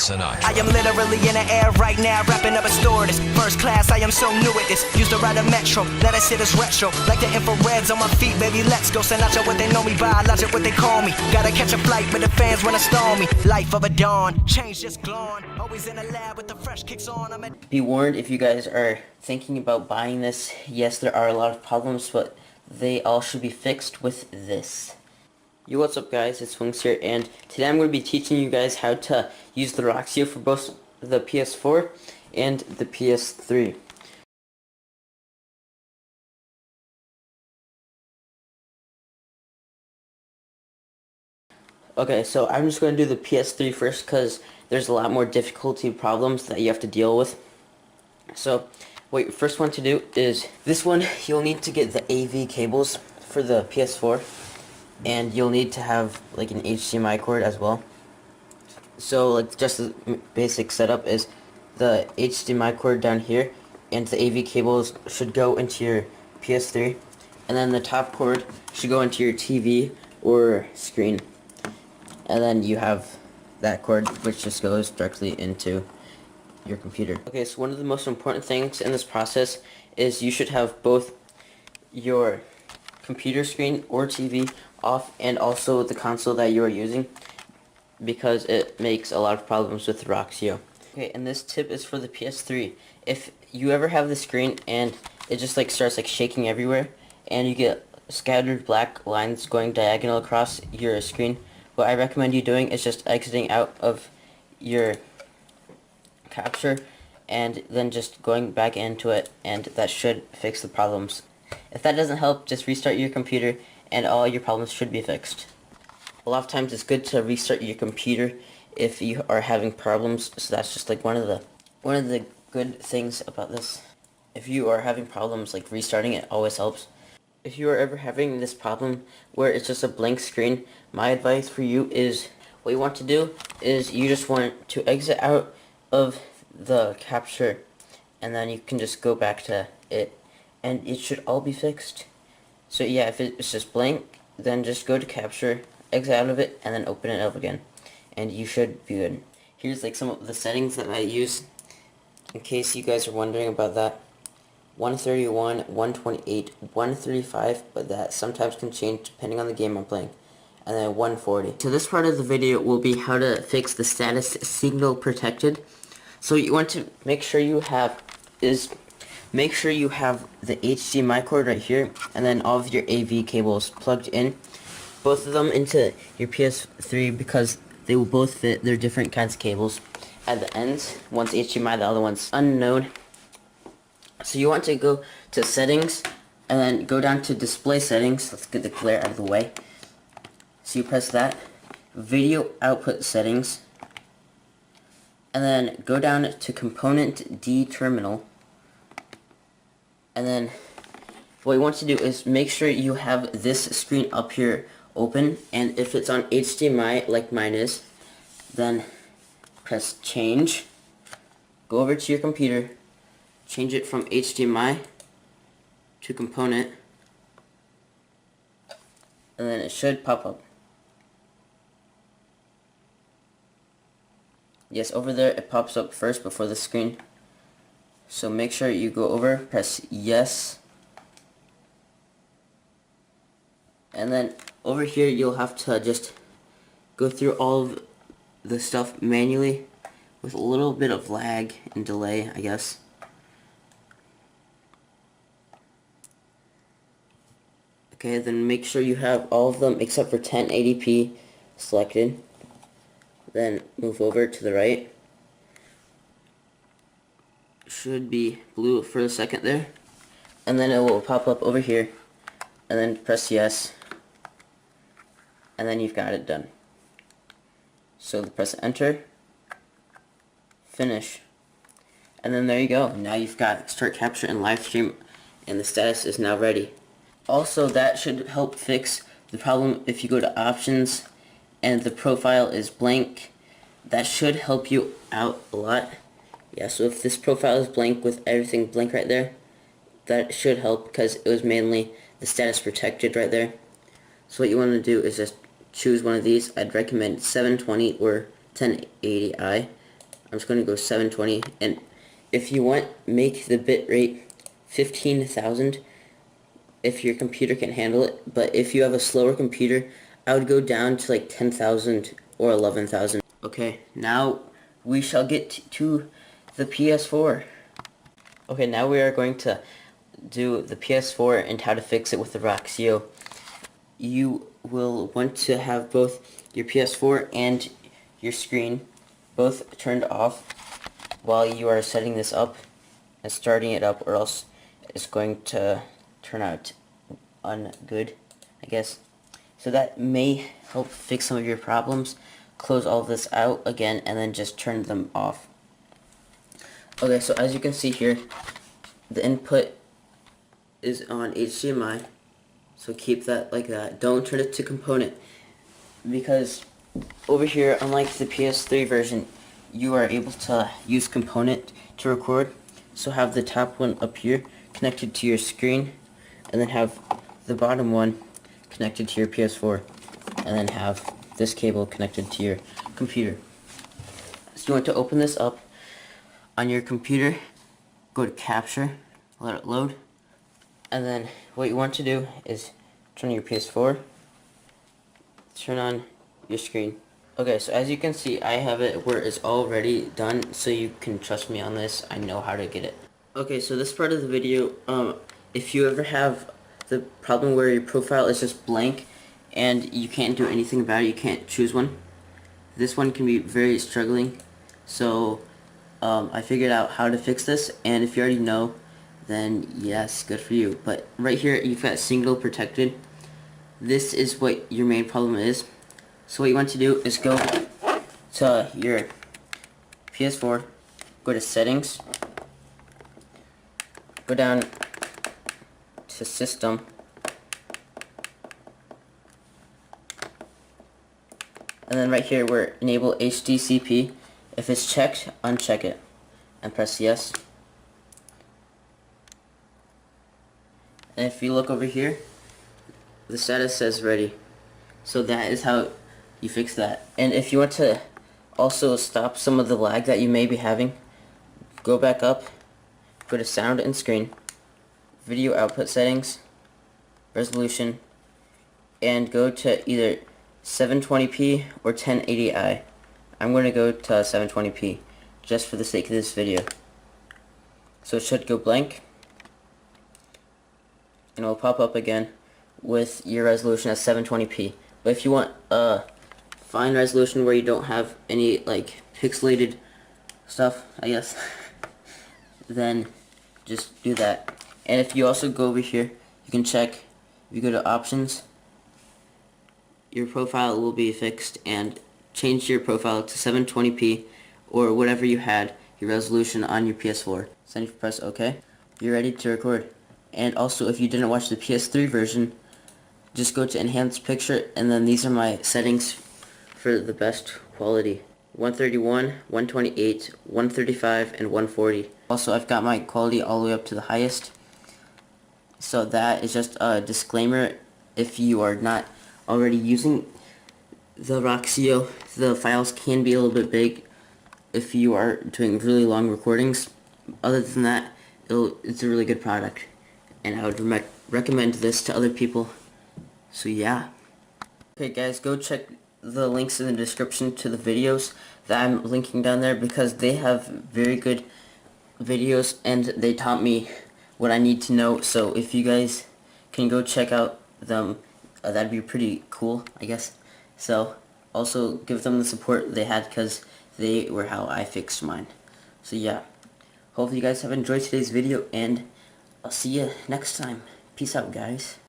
Sinatra. I am literally in the air right now, wrapping up a stewardess. First class, I am so new at this. Used to ride a metro, let us hit as retro. Like the infrareds on my feet, baby, let's go. Sinatra, what they know me by, logic, what they call me. Gotta catch a flight, but the fans wanna stall me. Life of a dawn, change just glowing. Always in the lab with the fresh kicks on. Be warned if you guys are thinking about buying this. Yes, there are a lot of problems, but they all should be fixed with this. Yo, what's up guys, it's Wings here, and today I'm going to be teaching you guys how to use the Roxio for both the PS4 and the PS3. Okay, so I'm just going to do the PS3 first because there's a lot more difficulty problems that you have to deal with. So, what you first want to do is, this one, you'll need to get the AV cables for the PS4. And you'll need to have like an HDMI cord as well. So like just the basic setup is the HDMI cord down here, and the AV cables should go into your PS3, and then the top cord should go into your TV or screen, and then you have that cord which just goes directly into your computer. Okay, so one of the most important things in this process is you should have both your computer screen or TV off, and also the console that you are using, because it makes a lot of problems with Roxio. Okay, and this tip is for the PS3. If you ever have the screen and it just like starts like shaking everywhere, and you get scattered black lines going diagonal across your screen, what I recommend you doing is just exiting out of your capture and then just going back into it, and that should fix the problems. If that doesn't help, just restart your computer and all your problems should be fixed. A lot of times it's good to restart your computer if you are having problems, so that's just like one of the good things about this. If you are having problems, like restarting it always helps. If you are ever having this problem where it's just a blank screen, my advice for you is, what you want to do is you just want to exit out of the capture, and then you can just go back to it, and it should all be fixed. So yeah, if it's just blank, then just go to capture, exit out of it, and then open it up again, and you should be good. Here's like some of the settings that I use, in case you guys are wondering about that. 131, 128, 135, but that sometimes can change depending on the game I'm playing. And then 140. So this part of the video will be how to fix the status signal protected. So you want to make sure you have the HDMI cord right here, and then all of your AV cables plugged in, both of them into your PS3, because they will both fit. They're different kinds of cables at the ends. One's HDMI, the other one's unknown. So you want to go to settings, and then go down to display settings. Let's get the glare out of the way. So you press that, video output settings, and then go down to component D terminal. And then what you want to do is make sure you have this screen up here open, and if it's on HDMI like mine is, then press change, go over to your computer, change it from HDMI to component, and then it should pop up. Yes, over there it pops up first before the screen. So make sure you go over, press yes, and then over here you'll have to just go through all of the stuff manually with a little bit of lag and delay, I guess. Okay, then make sure you have all of them except for 1080p selected. Then move over to the right. Should be blue for a second there, and then it will pop up over here, and then press yes, and then you've got it done. So press enter, finish, and then there you go. Now you've got start capture and live stream, and the status is now ready. Also, that should help fix the problem if you go to options and the profile is blank. That should help you out a lot. Yeah, so if this profile is blank with everything blank right there, that should help, because it was mainly the status protected right there. So what you want to do is just choose one of these. I'd recommend 720 or 1080i, I'm just going to go 720, and if you want, make the bit rate 15,000 if your computer can handle it, but if you have a slower computer, I would go down to like 10,000 or 11,000. Okay, now we shall get to the PS4. Okay, now we are going to do the PS4 and how to fix it with the Roxio. You will want to have both your PS4 and your screen both turned off while you are setting this up and starting it up, or else it's going to turn out ungood, I guess. So that may help fix some of your problems. Close all of this out again and then just turn them off. Okay, so as you can see here, the input is on HDMI, so keep that like that. Don't turn it to component, because over here, unlike the PS3 version, you are able to use component to record. So have the top one up here connected to your screen, and then have the bottom one connected to your PS4, and then have this cable connected to your computer. So you want to open this up on your computer, go to capture, let it load, and then what you want to do is turn on your PS4, turn on your screen. Okay, so as you can see, I have it where it's already done, so you can trust me on this. I know how to get it. Okay, so this part of the video, if you ever have the problem where your profile is just blank and you can't do anything about it, you can't choose one, this one can be very struggling. So I figured out how to fix this, and if you already know, then yes, good for you. But right here, you've got single protected. This is what your main problem is. So what you want to do is go to your PS4, go to settings, go down to system, and then right here where enable HDCP, if it's checked, uncheck it and press yes. And if you look over here, the status says ready. So that is how you fix that. And if you want to also stop some of the lag that you may be having, go back up, go to sound and screen, video output settings, resolution, and go to either 720p or 1080i. I'm going to go to 720p just for the sake of this video. So it should go blank, and it will pop up again with your resolution as 720p. But if you want a fine resolution where you don't have any like pixelated stuff, I guess, then just do that. And if you also go over here, you can check, if you go to options, your profile will be fixed, and change your profile to 720p or whatever you had your resolution on your PS4. So then you press OK, you're ready to record. And also, if you didn't watch the PS3 version, just go to enhance picture, and then these are my settings for the best quality: 131, 128, 135, and 140. Also, I've got my quality all the way up to the highest. So that is just a disclaimer. If you are not already using the Roxio, the files can be a little bit big if you are doing really long recordings. Other than that, it's a really good product, and I would recommend this to other people. So yeah. Okay guys, go check the links in the description to the videos that I'm linking down there, because they have very good videos and they taught me what I need to know. So if you guys can go check out them, that'd be pretty cool, I guess. So also give them the support they had, because they were how I fixed mine. So yeah, hopefully you guys have enjoyed today's video, and I'll see you next time. Peace out, guys.